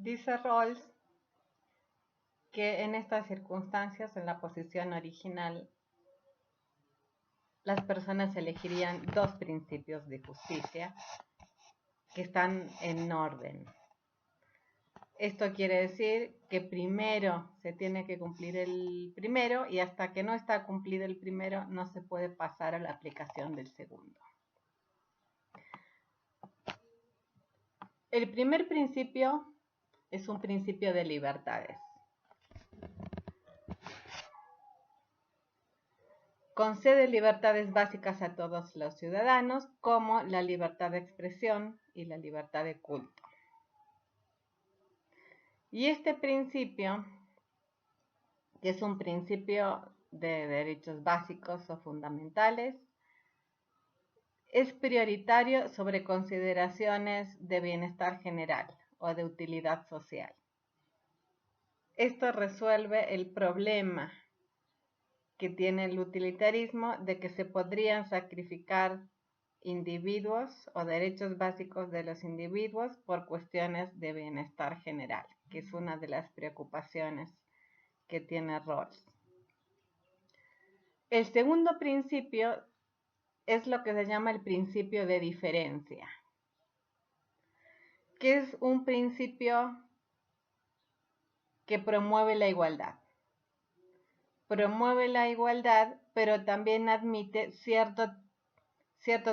Dice Rawls que en estas circunstancias, en la posición original, las personas elegirían dos principios de justicia que están en orden. Esto quiere decir que primero se tiene que cumplir el primero y hasta que no está cumplido el primero no se puede pasar a la aplicación del segundo. El primer principio es un principio de libertades. Concede libertades básicas a todos los ciudadanos, como la libertad de expresión y la libertad de culto. Y este principio, que es un principio de derechos básicos o fundamentales, es prioritario sobre consideraciones de bienestar general o de utilidad social. Esto resuelve el problema que tiene el utilitarismo de que se podrían sacrificar individuos o derechos básicos de los individuos por cuestiones de bienestar general, que es una de las preocupaciones que tiene Rawls. El segundo principio es lo que se llama el principio de diferencia, que es un principio que promueve la igualdad. Promueve la igualdad, pero también admite cierto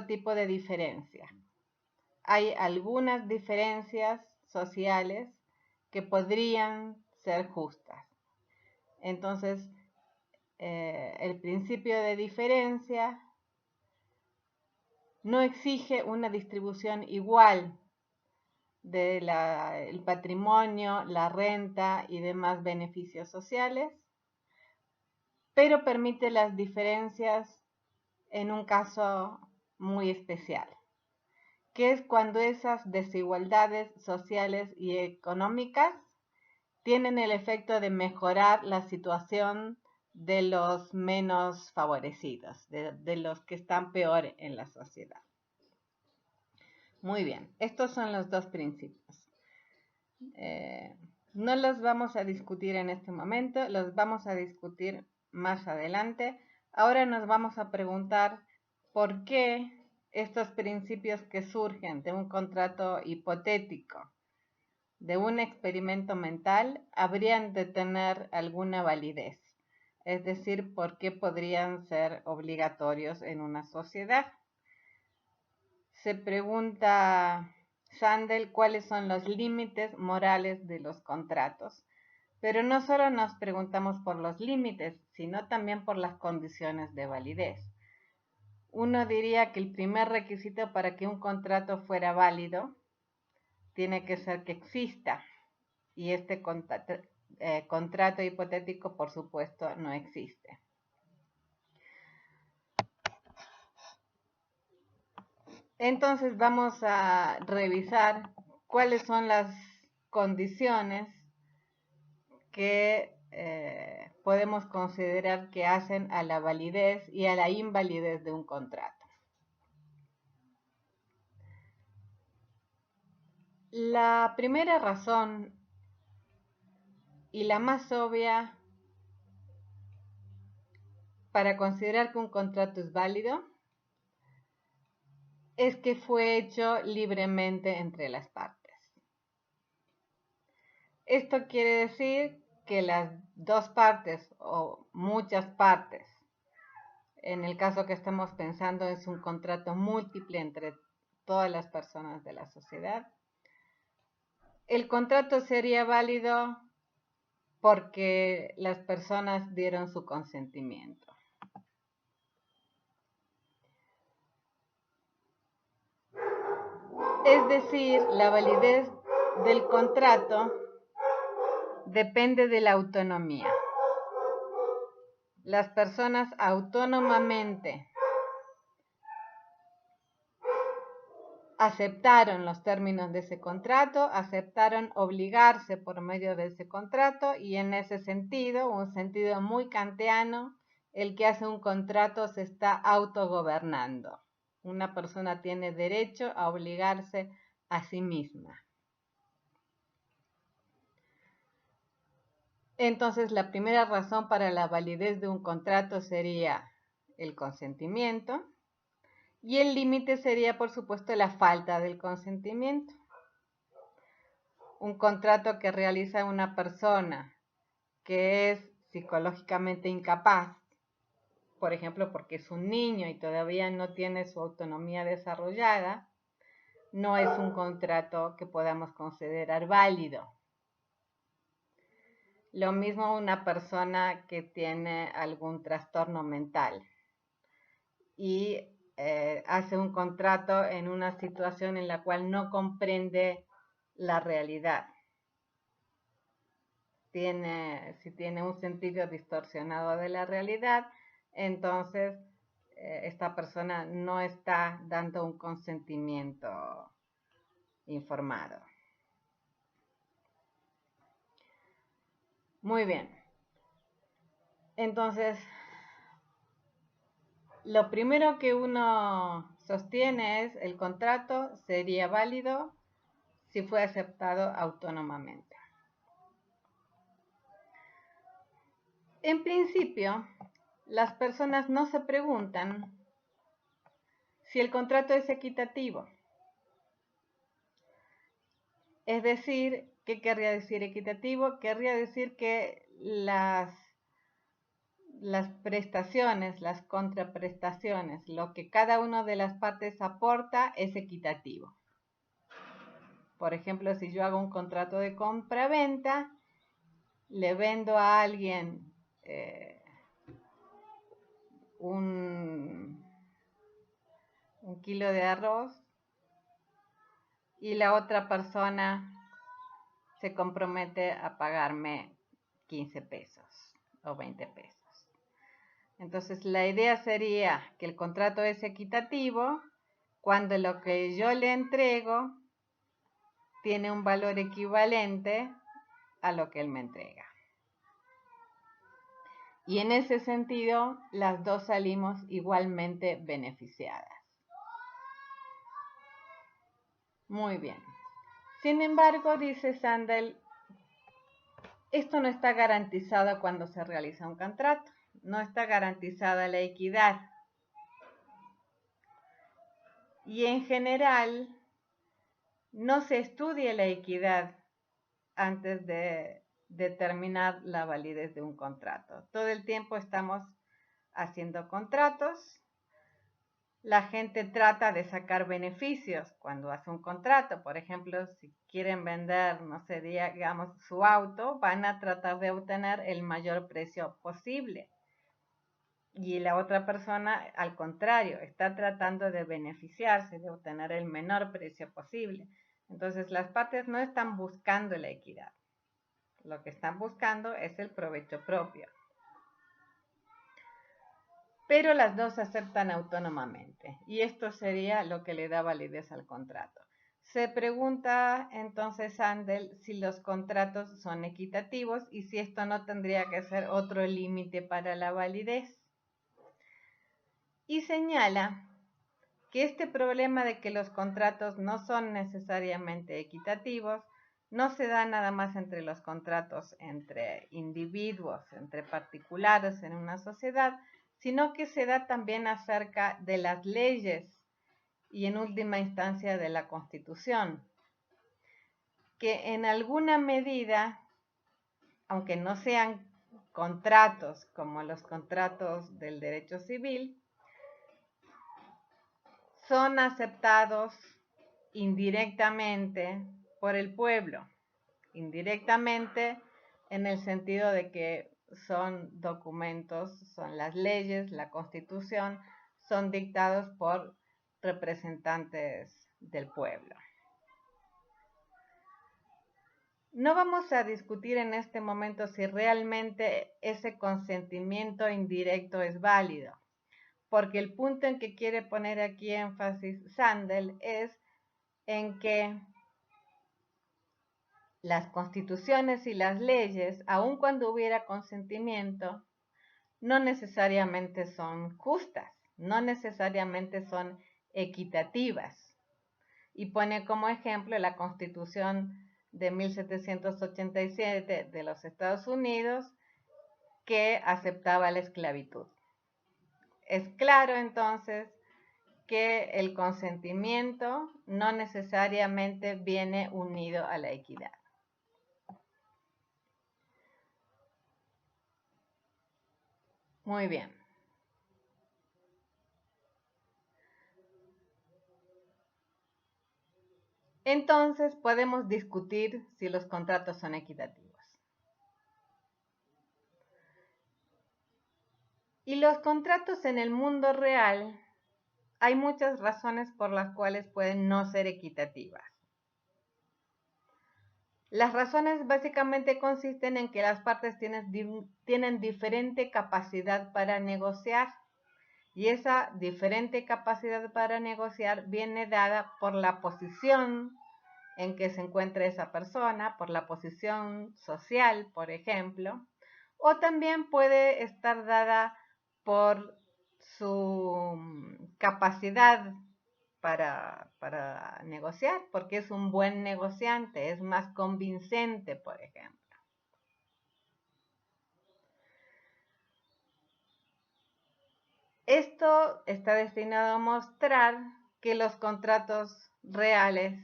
tipo de diferencia. Hay algunas diferencias sociales que podrían ser justas. Entonces, el principio de diferencia no exige una distribución igual del patrimonio, la renta y demás beneficios sociales, pero permite las diferencias en un caso muy especial, que es cuando esas desigualdades sociales y económicas tienen el efecto de mejorar la situación de los menos favorecidos, de los que están peor en la sociedad. Muy bien, estos son los dos principios. No los vamos a discutir en este momento, los vamos a discutir más adelante. Ahora nos vamos a preguntar por qué estos principios que surgen de un contrato hipotético, de un experimento mental, habrían de tener alguna validez. Es decir, por qué podrían ser obligatorios en una sociedad. Se pregunta Sandel cuáles son los límites morales de los contratos. Pero no solo nos preguntamos por los límites, sino también por las condiciones de validez. Uno diría que el primer requisito para que un contrato fuera válido tiene que ser que exista, y este contrato hipotético, por supuesto, no existe. Entonces vamos a revisar cuáles son las condiciones que podemos considerar que hacen a la validez y a la invalidez de un contrato. La primera razón y la más obvia para considerar que un contrato es válido es que fue hecho libremente entre las partes. Esto quiere decir que las dos partes o muchas partes, en el caso que estamos pensando es un contrato múltiple entre todas las personas de la sociedad, el contrato sería válido porque las personas dieron su consentimiento. Es decir, la validez del contrato depende de la autonomía. Las personas autónomamente aceptaron los términos de ese contrato, aceptaron obligarse por medio de ese contrato, y en ese sentido, un sentido muy kantiano, el que hace un contrato se está autogobernando. Una persona tiene derecho a obligarse a sí misma. Entonces, la primera razón para la validez de un contrato sería el consentimiento y el límite sería, por supuesto, la falta del consentimiento. Un contrato que realiza una persona que es psicológicamente incapaz, por ejemplo, porque es un niño y todavía no tiene su autonomía desarrollada, no es un contrato que podamos considerar válido. Lo mismo una persona que tiene algún trastorno mental y hace un contrato en una situación en la cual no comprende la realidad. Si tiene un sentido distorsionado de la realidad, entonces esta persona no está dando un consentimiento informado. Muy bien. Entonces, lo primero que uno sostiene es el contrato sería válido si fue aceptado autónomamente. En principio, las personas no se preguntan si el contrato es equitativo. Es decir, ¿qué querría decir equitativo? Querría decir que las prestaciones, las contraprestaciones, lo que cada una de las partes aporta es equitativo. Por ejemplo, si yo hago un contrato de compra-venta, le vendo a alguien un kilo de arroz y la otra persona se compromete a pagarme 15 pesos o 20 pesos. Entonces, la idea sería que el contrato es equitativo cuando lo que yo le entrego tiene un valor equivalente a lo que él me entrega. Y en ese sentido, las dos salimos igualmente beneficiadas. Muy bien. Sin embargo, dice Sandel, esto no está garantizado cuando se realiza un contrato. No está garantizada la equidad. Y en general, no se estudia la equidad antes de determinar la validez de un contrato. Todo el tiempo estamos haciendo contratos. La gente trata de sacar beneficios cuando hace un contrato. Por ejemplo, si quieren vender, no sé, digamos, su auto, van a tratar de obtener el mayor precio posible. Y la otra persona, al contrario, está tratando de beneficiarse, de obtener el menor precio posible. Entonces, las partes no están buscando la equidad. Lo que están buscando es el provecho propio. Pero las dos aceptan autónomamente y esto sería lo que le da validez al contrato. Se pregunta entonces Sandel si los contratos son equitativos y si esto no tendría que ser otro límite para la validez. Y señala que este problema de que los contratos no son necesariamente equitativos no se da nada más entre los contratos entre individuos, entre particulares en una sociedad, sino que se da también acerca de las leyes y en última instancia de la Constitución, que en alguna medida, aunque no sean contratos como los contratos del derecho civil, son aceptados indirectamente por el pueblo, indirectamente en el sentido de que son documentos, son las leyes, la Constitución, son dictados por representantes del pueblo. No vamos a discutir en este momento si realmente ese consentimiento indirecto es válido, porque el punto en que quiere poner aquí énfasis Sandel es en que las constituciones y las leyes, aun cuando hubiera consentimiento, no necesariamente son justas, no necesariamente son equitativas. Y pone como ejemplo la Constitución de 1787 de los Estados Unidos que aceptaba la esclavitud. Es claro entonces que el consentimiento no necesariamente viene unido a la equidad. Muy bien. Entonces podemos discutir si los contratos son equitativos. Y los contratos en el mundo real, hay muchas razones por las cuales pueden no ser equitativas. Las razones básicamente consisten en que las partes tienen diferente capacidad para negociar, y esa diferente capacidad para negociar viene dada por la posición en que se encuentra esa persona, por la posición social, por ejemplo, o también puede estar dada por su capacidad para negociar, porque es un buen negociante, es más convincente, por ejemplo. Esto está destinado a mostrar que los contratos reales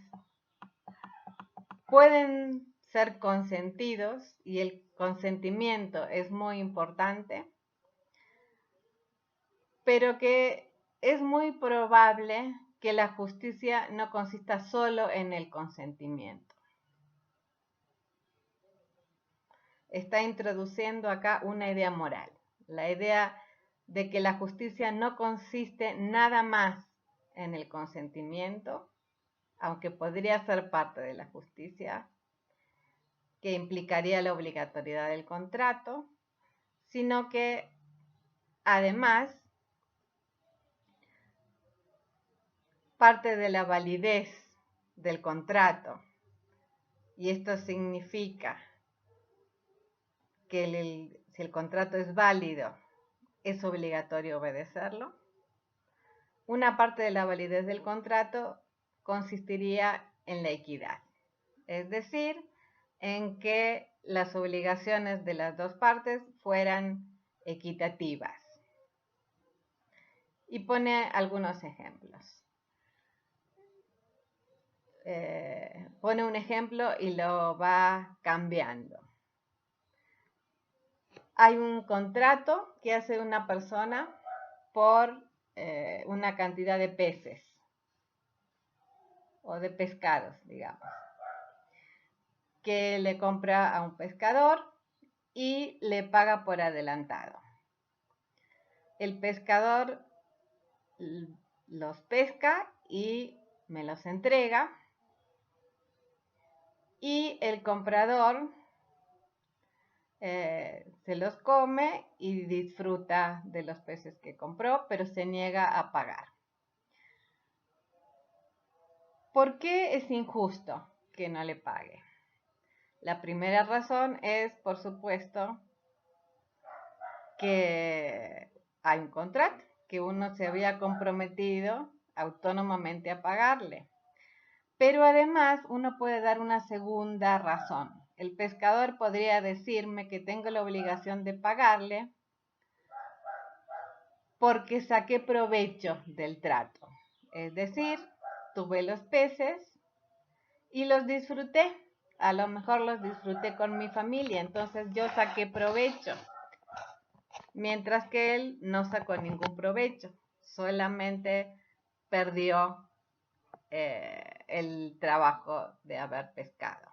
pueden ser consentidos y el consentimiento es muy importante, pero que es muy probable que la justicia no consista solo en el consentimiento. Está introduciendo acá una idea moral, la idea de que la justicia no consiste nada más en el consentimiento, aunque podría ser parte de la justicia, que implicaría la obligatoriedad del contrato, sino que además parte de la validez del contrato, y esto significa que si el contrato es válido, es obligatorio obedecerlo. Una parte de la validez del contrato consistiría en la equidad, es decir, en que las obligaciones de las dos partes fueran equitativas. Y pone algunos ejemplos. Pone un ejemplo y lo va cambiando. Hay un contrato que hace una persona por una cantidad de peces o de pescados, digamos, que le compra a un pescador y le paga por adelantado. El pescador los pesca y me los entrega, y el comprador se los come y disfruta de los peces que compró, pero se niega a pagar. ¿Por qué es injusto que no le pague? La primera razón es, por supuesto, que hay un contrato, que uno se había comprometido autónomamente a pagarle. Pero además uno puede dar una segunda razón. El pescador podría decirme que tengo la obligación de pagarle porque saqué provecho del trato. Es decir, tuve los peces y los disfruté. A lo mejor los disfruté con mi familia, entonces yo saqué provecho. Mientras que él no sacó ningún provecho, solamente perdió el trabajo de haber pescado.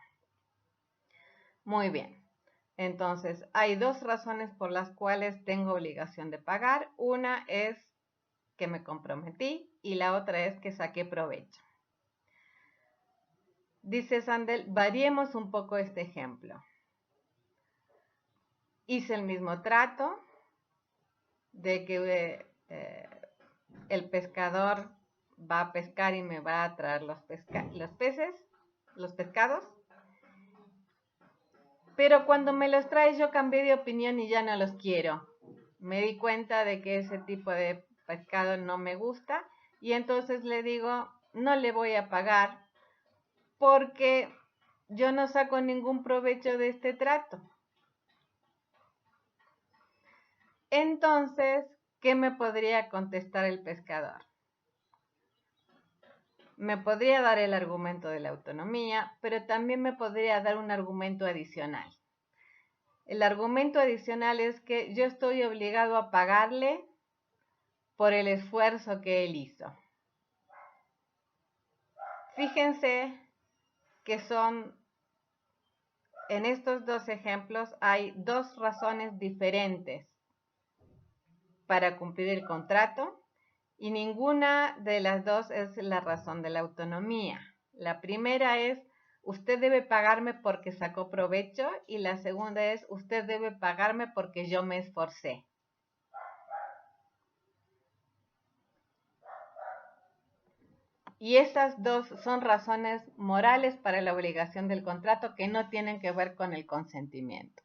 Muy bien, entonces hay dos razones por las cuales tengo obligación de pagar. Una es que me comprometí y la otra es que saqué provecho. Dice Sandel, variemos un poco este ejemplo. Hice el mismo trato de que el pescador va a pescar y me va a traer los pescados, pero cuando me los trae yo cambié de opinión y ya no los quiero. Me di cuenta de que ese tipo de pescado no me gusta y entonces le digo, no le voy a pagar porque yo no saco ningún provecho de este trato. Entonces, ¿qué me podría contestar el pescador? Me podría dar el argumento de la autonomía, pero también me podría dar un argumento adicional. El argumento adicional es que yo estoy obligado a pagarle por el esfuerzo que él hizo. Fíjense que en estos dos ejemplos hay dos razones diferentes para cumplir el contrato y ninguna de las dos es la razón de la autonomía. La primera es, usted debe pagarme porque sacó provecho, y la segunda es, usted debe pagarme porque yo me esforcé. Y esas dos son razones morales para la obligación del contrato que no tienen que ver con el consentimiento.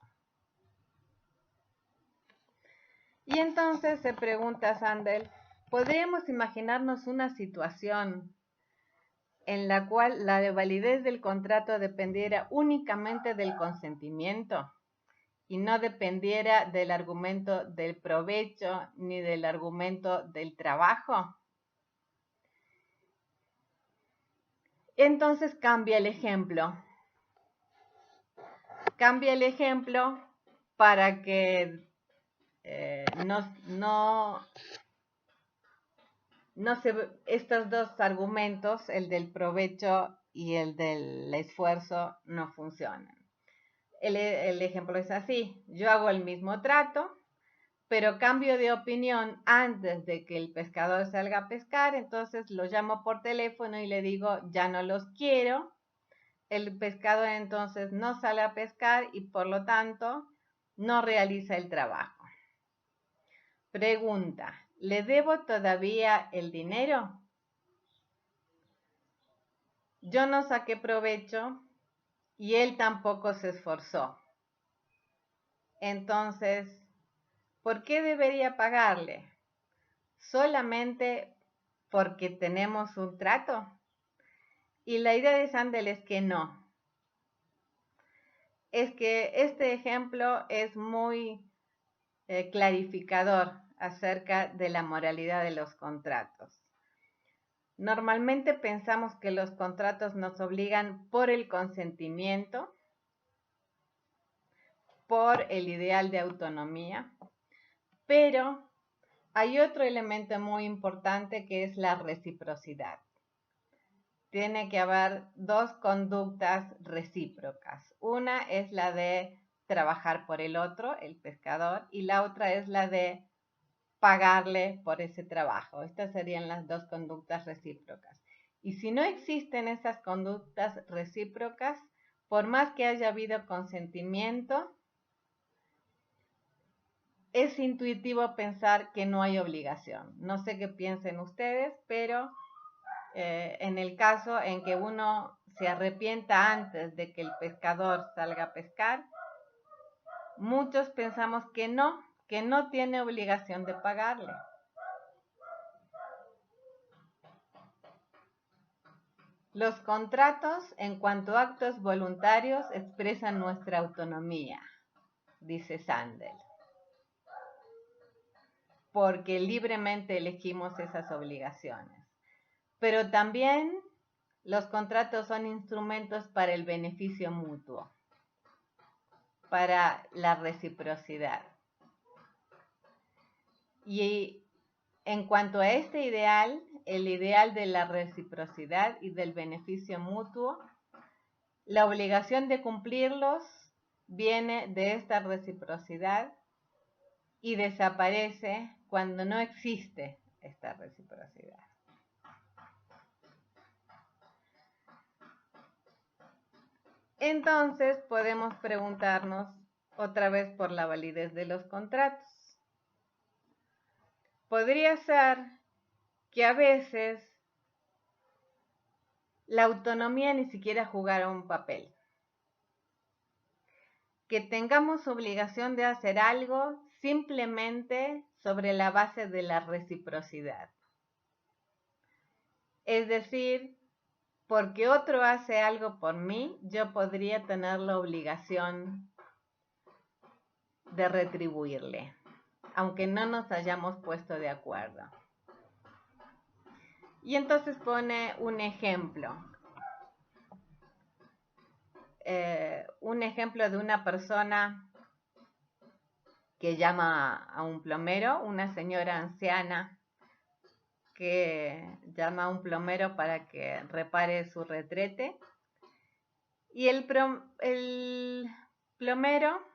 Y entonces se pregunta Sandel, ¿podríamos imaginarnos una situación en la cual la validez del contrato dependiera únicamente del consentimiento y no dependiera del argumento del provecho ni del argumento del trabajo? Entonces cambia el ejemplo. Cambia el ejemplo para que estos dos argumentos, el del provecho y el del esfuerzo, no funcionan. El ejemplo es así: yo hago el mismo trato, pero cambio de opinión antes de que el pescador salga a pescar, entonces lo llamo por teléfono y le digo, ya no los quiero. El pescador entonces no sale a pescar y por lo tanto no realiza el trabajo. Pregunta, ¿le debo todavía el dinero? Yo no saqué provecho y él tampoco se esforzó. Entonces, ¿por qué debería pagarle? ¿Solamente porque tenemos un trato? Y la idea de Sandel es que no. Es que este ejemplo es muy clarificador acerca de la moralidad de los contratos. Normalmente pensamos que los contratos nos obligan por el consentimiento, por el ideal de autonomía, pero hay otro elemento muy importante que es la reciprocidad. Tiene que haber dos conductas recíprocas. Una es la de trabajar por el otro, el pescador, y la otra es la de pagarle por ese trabajo. Estas serían las dos conductas recíprocas. Y si no existen esas conductas recíprocas, por más que haya habido consentimiento, es intuitivo pensar que no hay obligación. No sé qué piensen ustedes, pero en el caso en que uno se arrepienta antes de que el pescador salga a pescar, muchos pensamos que no tiene obligación de pagarle. Los contratos, en cuanto a actos voluntarios, expresan nuestra autonomía, dice Sandel, porque libremente elegimos esas obligaciones. Pero también los contratos son instrumentos para el beneficio mutuo, para la reciprocidad. Y en cuanto a este ideal, el ideal de la reciprocidad y del beneficio mutuo, la obligación de cumplirlos viene de esta reciprocidad y desaparece cuando no existe esta reciprocidad. Entonces podemos preguntarnos otra vez por la validez de los contratos. Podría ser que a veces la autonomía ni siquiera jugara un papel. Que tengamos obligación de hacer algo simplemente sobre la base de la reciprocidad. Es decir, porque otro hace algo por mí, yo podría tener la obligación de retribuirle, aunque no nos hayamos puesto de acuerdo. Y entonces pone un ejemplo. Un ejemplo de una persona que llama a un plomero, una señora anciana que llama a un plomero para que repare su retrete. Y el plomero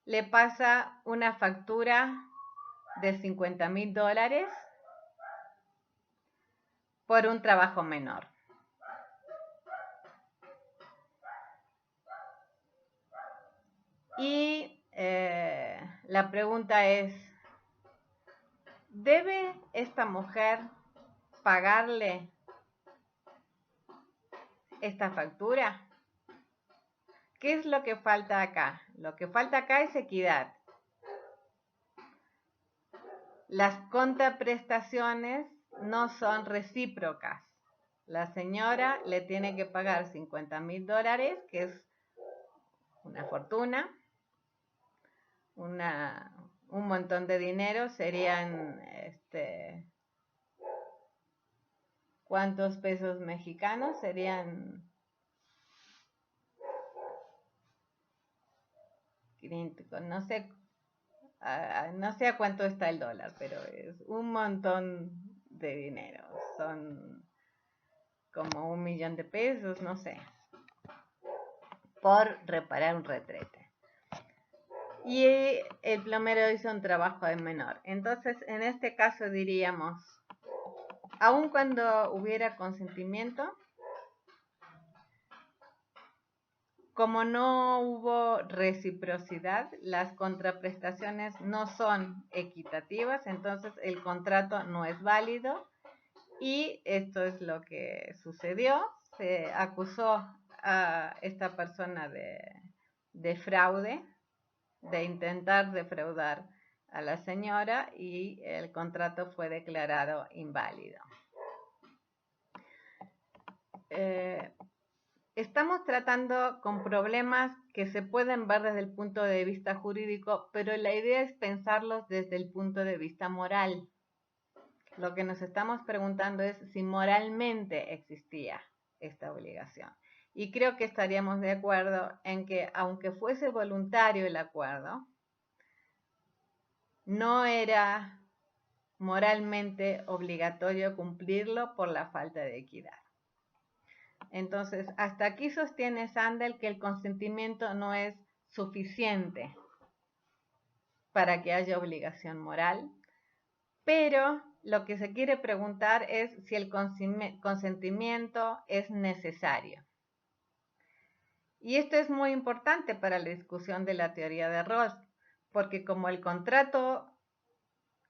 le pasa una factura de $50,000 por un trabajo menor. Y la pregunta es, ¿debe esta mujer pagarle esta factura? ¿Qué es lo que falta acá? Lo que falta acá es equidad. Las contraprestaciones no son recíprocas. La señora le tiene que pagar $50,000, que es una fortuna, un montón de dinero. Serían, ¿cuántos pesos mexicanos? Serían, no sé, no sé a cuánto está el dólar, pero es un montón de dinero. Son como 1,000,000 de pesos, no sé, por reparar un retrete. Y el plomero hizo un trabajo de menor. Entonces, en este caso diríamos, aun cuando hubiera consentimiento, como no hubo reciprocidad, las contraprestaciones no son equitativas, entonces el contrato no es válido. Y esto es lo que sucedió. Se acusó a esta persona de fraude, de intentar defraudar a la señora, y el contrato fue declarado inválido. Estamos tratando con problemas que se pueden ver desde el punto de vista jurídico, pero la idea es pensarlos desde el punto de vista moral. Lo que nos estamos preguntando es si moralmente existía esta obligación. Y creo que estaríamos de acuerdo en que, aunque fuese voluntario el acuerdo, no era moralmente obligatorio cumplirlo por la falta de equidad. Entonces, hasta aquí sostiene Sandel que el consentimiento no es suficiente para que haya obligación moral, pero lo que se quiere preguntar es si el consentimiento es necesario. Y esto es muy importante para la discusión de la teoría de Rawls, porque como el contrato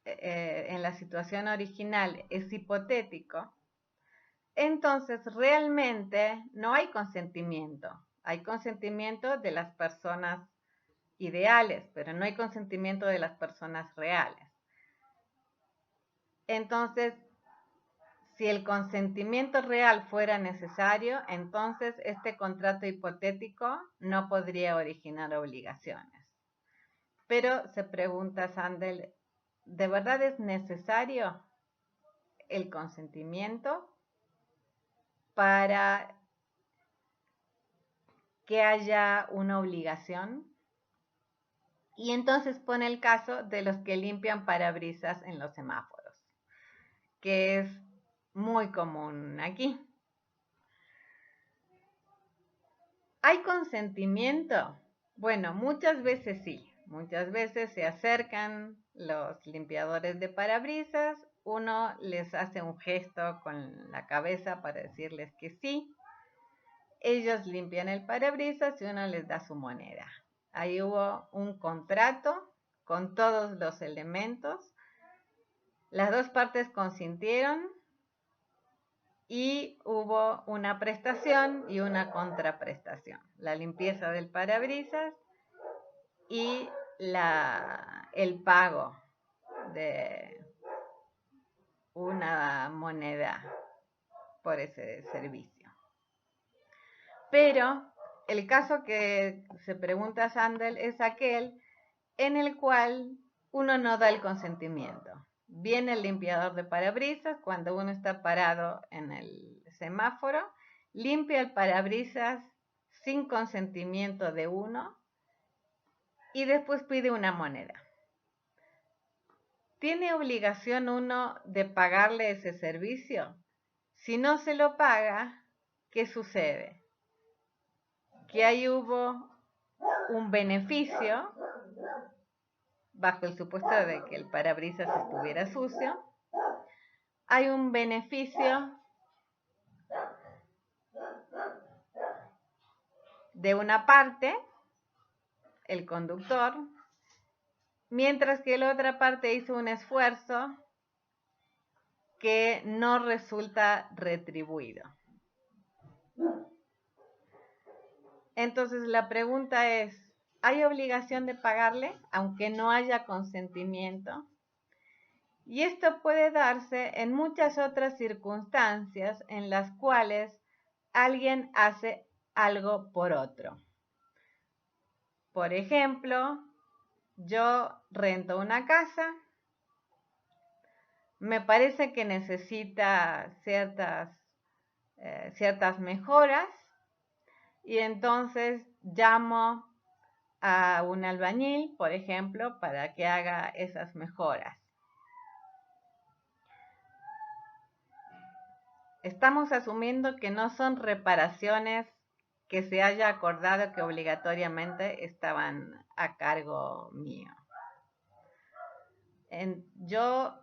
en la situación original es hipotético, entonces realmente no hay consentimiento. Hay consentimiento de las personas ideales, pero no hay consentimiento de las personas reales. Entonces, si el consentimiento real fuera necesario, entonces este contrato hipotético no podría originar obligaciones. Pero se pregunta Sandel, ¿de verdad es necesario el consentimiento para que haya una obligación? Y entonces pone el caso de los que limpian parabrisas en los semáforos, que es muy común aquí. ¿Hay consentimiento? Bueno, muchas veces sí. Muchas veces se acercan los limpiadores de parabrisas, uno les hace un gesto con la cabeza para decirles que sí. Ellos limpian el parabrisas y uno les da su moneda. Ahí hubo un contrato con todos los elementos. Las dos partes consintieron y hubo una prestación y una contraprestación. La limpieza del parabrisas y el pago de una moneda por ese servicio. Pero el caso que se pregunta Sandel es aquel en el cual uno no da el consentimiento. Viene el limpiador de parabrisas cuando uno está parado en el semáforo, limpia el parabrisas sin consentimiento de uno y después pide una moneda. ¿Tiene obligación uno de pagarle ese servicio? Si no se lo paga, ¿qué sucede? Que ahí hubo un beneficio, bajo el supuesto de que el parabrisas estuviera sucio, hay un beneficio de una parte, el conductor, mientras que la otra parte hizo un esfuerzo que no resulta retribuido. Entonces la pregunta es, ¿hay obligación de pagarle aunque no haya consentimiento? Y esto puede darse en muchas otras circunstancias en las cuales alguien hace algo por otro. Por ejemplo, yo rento una casa, me parece que necesita ciertas mejoras y entonces llamo a un albañil, por ejemplo, para que haga esas mejoras. Estamos asumiendo que no son reparaciones que se haya acordado que obligatoriamente estaban a cargo mío. Yo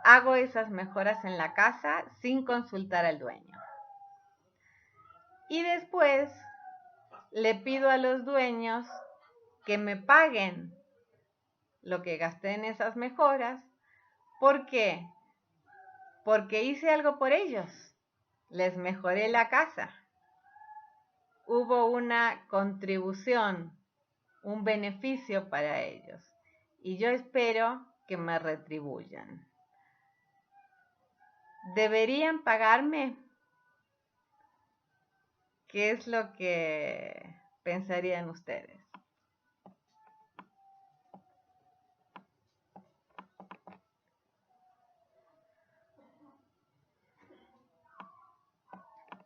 hago esas mejoras en la casa sin consultar al dueño. Y después le pido a los dueños que me paguen lo que gasté en esas mejoras. ¿Por qué? Porque hice algo por ellos. Les mejoré la casa. Hubo una contribución, un beneficio para ellos. Y yo espero que me retribuyan. ¿Deberían pagarme? ¿Qué es lo que pensarían ustedes?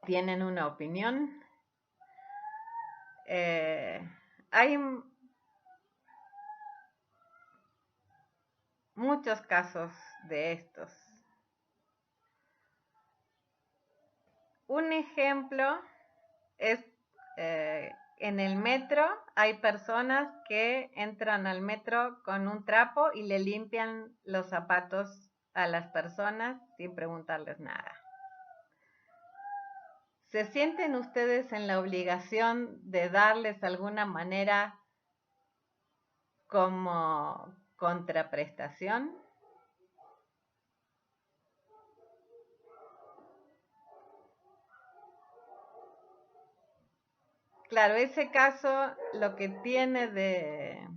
¿Tienen una opinión? Hay muchos casos de estos. Un ejemplo es en el metro hay personas que entran al metro con un trapo y le limpian los zapatos a las personas sin preguntarles nada. ¿Se sienten ustedes en la obligación de darles alguna manera como contraprestación? Claro, ese caso lo que tiene de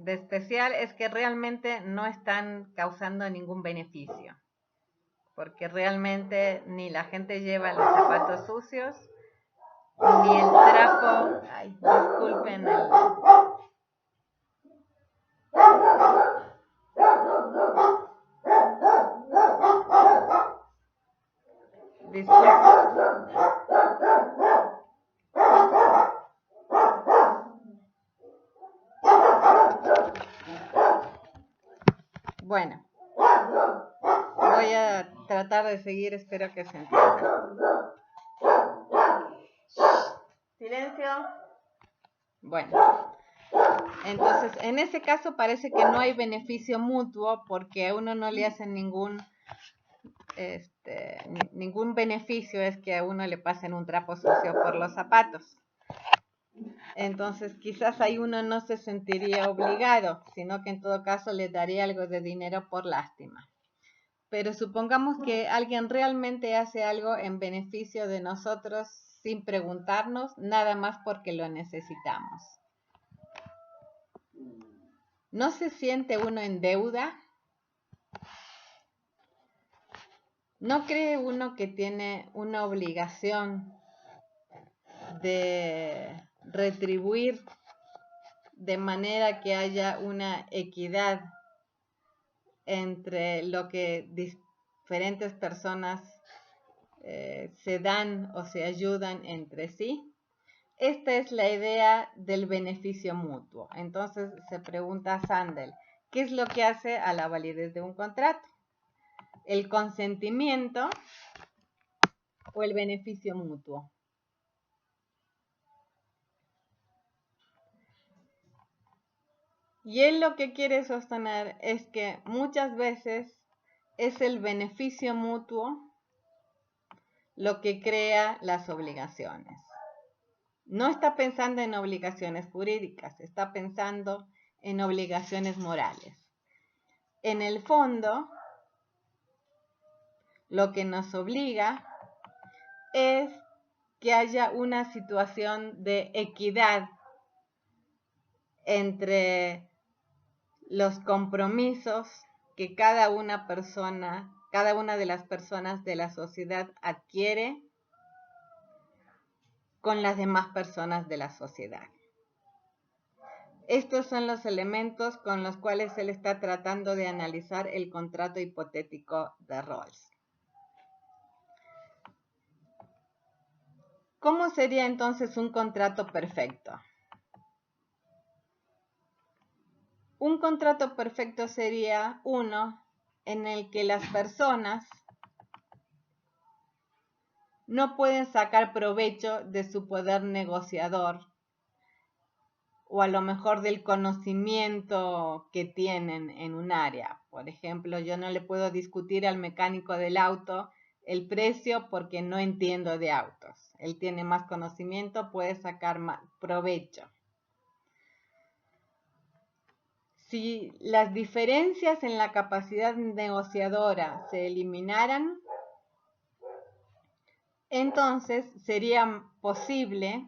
especial es que realmente no están causando ningún beneficio, porque realmente ni la gente lleva los zapatos sucios, ni el trapo, ay, disculpen Bueno, voy a tratar de seguir, espero que se entienda. Silencio. Bueno, entonces en ese caso parece que no hay beneficio mutuo porque a uno no le hacen ningún beneficio, es que a uno le pasen un trapo sucio por los zapatos. Entonces quizás ahí uno no se sentiría obligado, sino que en todo caso le daría algo de dinero por lástima. Pero supongamos que alguien realmente hace algo en beneficio de nosotros sin preguntarnos, nada más porque lo necesitamos. ¿No se siente uno en deuda? ¿No cree uno que tiene una obligación de retribuir de manera que haya una equidad entre lo que diferentes personas se dan o se ayudan entre sí. Esta es la idea del beneficio mutuo. Entonces se pregunta Sandel, ¿qué es lo que hace a la validez de un contrato? ¿El consentimiento o el beneficio mutuo? Y él lo que quiere sostener es que muchas veces es el beneficio mutuo lo que crea las obligaciones. No está pensando en obligaciones jurídicas, está pensando en obligaciones morales. En el fondo, lo que nos obliga es que haya una situación de equidad entre los compromisos que cada una de las personas de la sociedad adquiere con las demás personas de la sociedad. Estos son los elementos con los cuales él está tratando de analizar el contrato hipotético de Rawls. ¿Cómo sería entonces un contrato perfecto? Un contrato perfecto sería uno en el que las personas no pueden sacar provecho de su poder negociador o a lo mejor del conocimiento que tienen en un área. Por ejemplo, yo no le puedo discutir al mecánico del auto el precio porque no entiendo de autos. Él tiene más conocimiento, puede sacar más provecho. Si las diferencias en la capacidad negociadora se eliminaran, entonces sería posible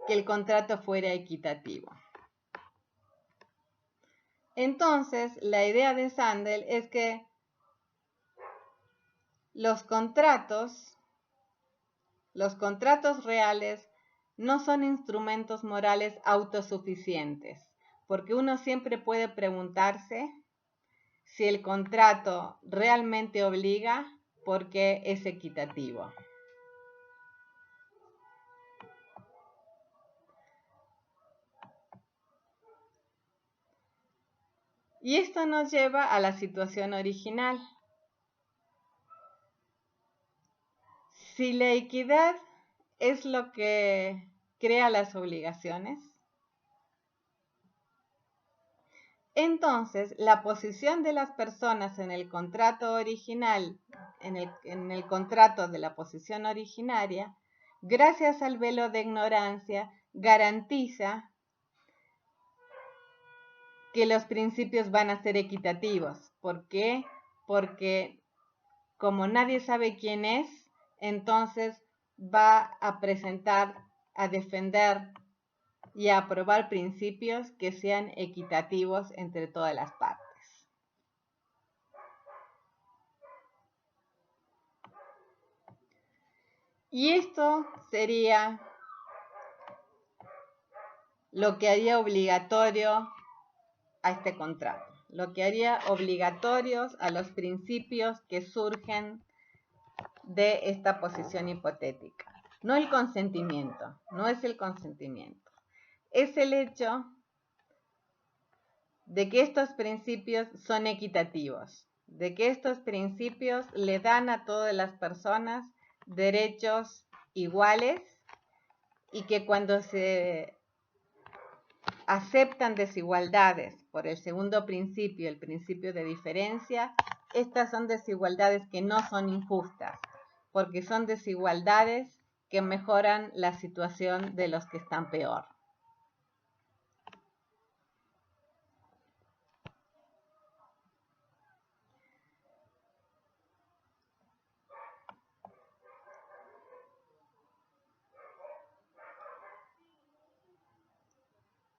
que el contrato fuera equitativo. Entonces, la idea de Sandel es que los contratos reales no son instrumentos morales autosuficientes, porque uno siempre puede preguntarse si el contrato realmente obliga porque es equitativo. Y esto nos lleva a la situación original. Si la equidad es lo que crea las obligaciones, entonces la posición de las personas en el contrato original, en el contrato de la posición originaria, gracias al velo de ignorancia, garantiza que los principios van a ser equitativos. ¿Por qué? Porque como nadie sabe quién es, entonces va a presentar, a defender y a aprobar principios que sean equitativos entre todas las partes. Y esto sería lo que haría obligatorio a este contrato, lo que haría obligatorios a los principios que surgen de esta posición hipotética. No el consentimiento, no es el consentimiento. Es el hecho de que estos principios son equitativos, de que estos principios le dan a todas las personas derechos iguales y que cuando se aceptan desigualdades por el segundo principio, el principio de diferencia, estas son desigualdades que no son injustas, porque son desigualdades que mejoran la situación de los que están peor.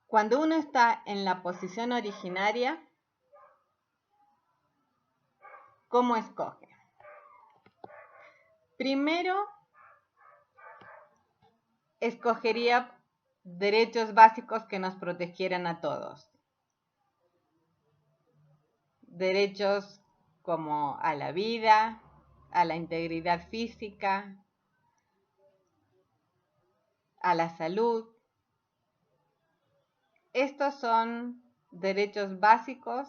Cuando uno está en la posición originaria, ¿cómo escoge? Primero, escogería derechos básicos que nos protegieran a todos. Derechos como a la vida, a la integridad física, a la salud. Estos son derechos básicos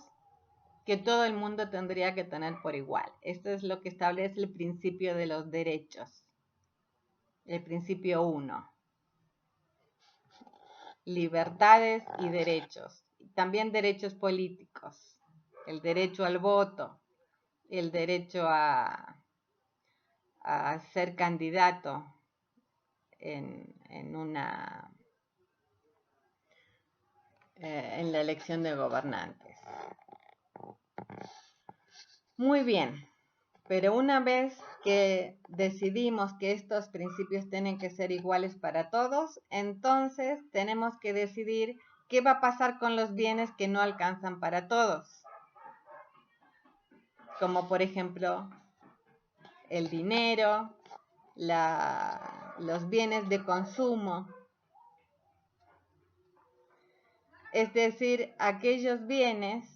que todo el mundo tendría que tener por igual. Esto es lo que establece el principio de los derechos. El principio 1. Libertades y derechos. También derechos políticos. El derecho al voto. El derecho a ser candidato en la elección de gobernantes. Muy bien, pero una vez que decidimos que estos principios tienen que ser iguales para todos, entonces tenemos que decidir qué va a pasar con los bienes que no alcanzan para todos, como por ejemplo el dinero, los bienes de consumo, es decir, aquellos bienes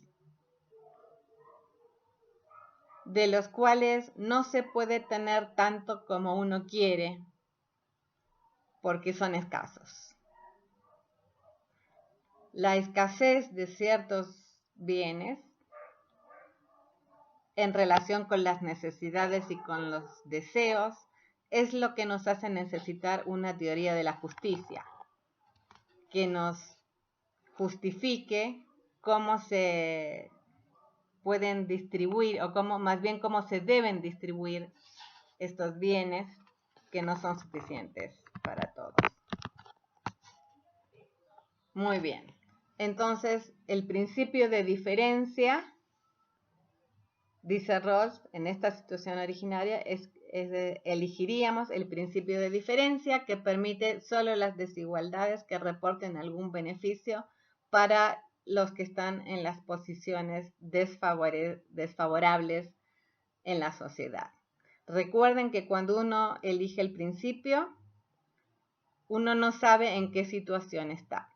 de los cuales no se puede tener tanto como uno quiere porque son escasos. La escasez de ciertos bienes en relación con las necesidades y con los deseos es lo que nos hace necesitar una teoría de la justicia que nos justifique cómo se pueden distribuir o cómo se deben distribuir estos bienes que no son suficientes para todos. Muy bien. Entonces, el principio de diferencia, dice Rawls, en esta situación originaria, elegiríamos el principio de diferencia que permite solo las desigualdades que reporten algún beneficio para los que están en las posiciones desfavorables en la sociedad. Recuerden que cuando uno elige el principio, uno no sabe en qué situación está.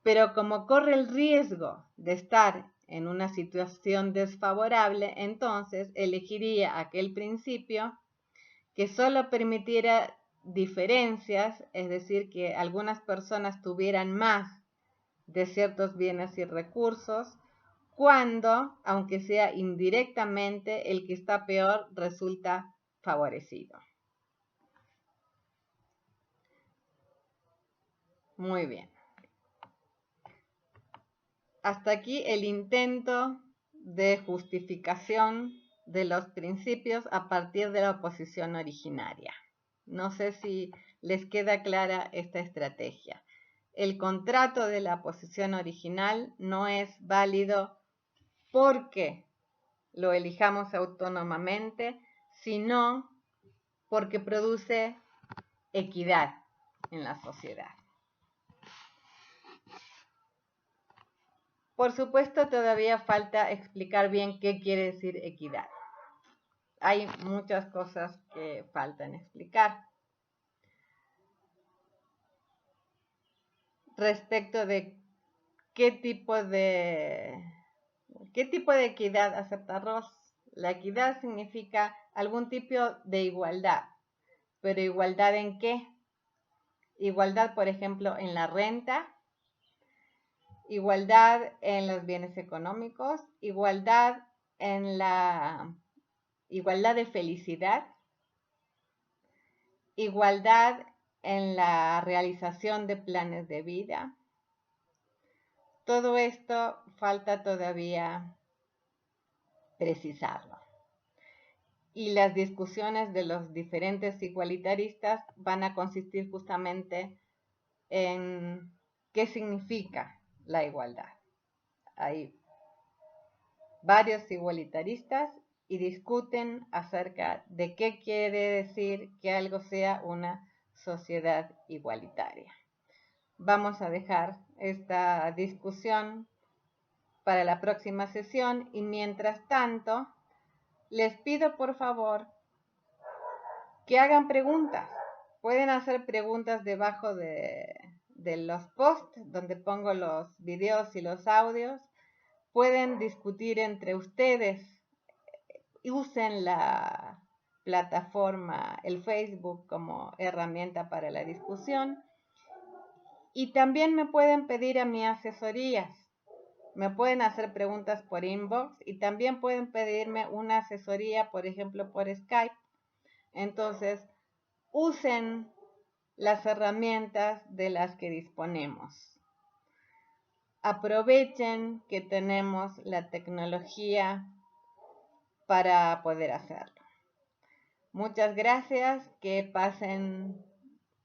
Pero como corre el riesgo de estar en una situación desfavorable, entonces elegiría aquel principio que solo permitiera diferencias, es decir, que algunas personas tuvieran más de ciertos bienes y recursos, cuando, aunque sea indirectamente, el que está peor resulta favorecido. Muy bien. Hasta aquí el intento de justificación de los principios a partir de la oposición originaria. No sé si les queda clara esta estrategia. El contrato de la oposición original no es válido porque lo elijamos autónomamente, sino porque produce equidad en la sociedad. Por supuesto, todavía falta explicar bien qué quiere decir equidad. Hay muchas cosas que faltan explicar. Respecto de qué tipo de equidad acepta Rawls. La equidad significa algún tipo de igualdad. ¿Pero igualdad en qué? Igualdad, por ejemplo, en la renta, igualdad en los bienes económicos, igualdad en la igualdad de felicidad, igualdad en la realización de planes de vida. Todo esto falta todavía precisarlo. Y las discusiones de los diferentes igualitaristas van a consistir justamente en qué significa la igualdad. Hay varios igualitaristas y discuten acerca de qué quiere decir que algo sea una sociedad igualitaria. Vamos a dejar esta discusión para la próxima sesión y mientras tanto les pido por favor que hagan preguntas. Pueden hacer preguntas debajo de los posts donde pongo los videos y los audios. Pueden discutir entre ustedes. Usen la plataforma, el Facebook, como herramienta para la discusión. Y también me pueden pedir a mí asesorías. Me pueden hacer preguntas por inbox y también pueden pedirme una asesoría, por ejemplo, por Skype. Entonces, usen las herramientas de las que disponemos. Aprovechen que tenemos la tecnología para poder hacerlo. Muchas gracias, que pasen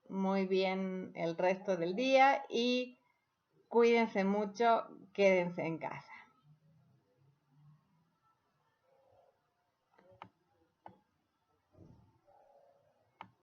muy bien el resto del día y cuídense mucho, quédense en casa.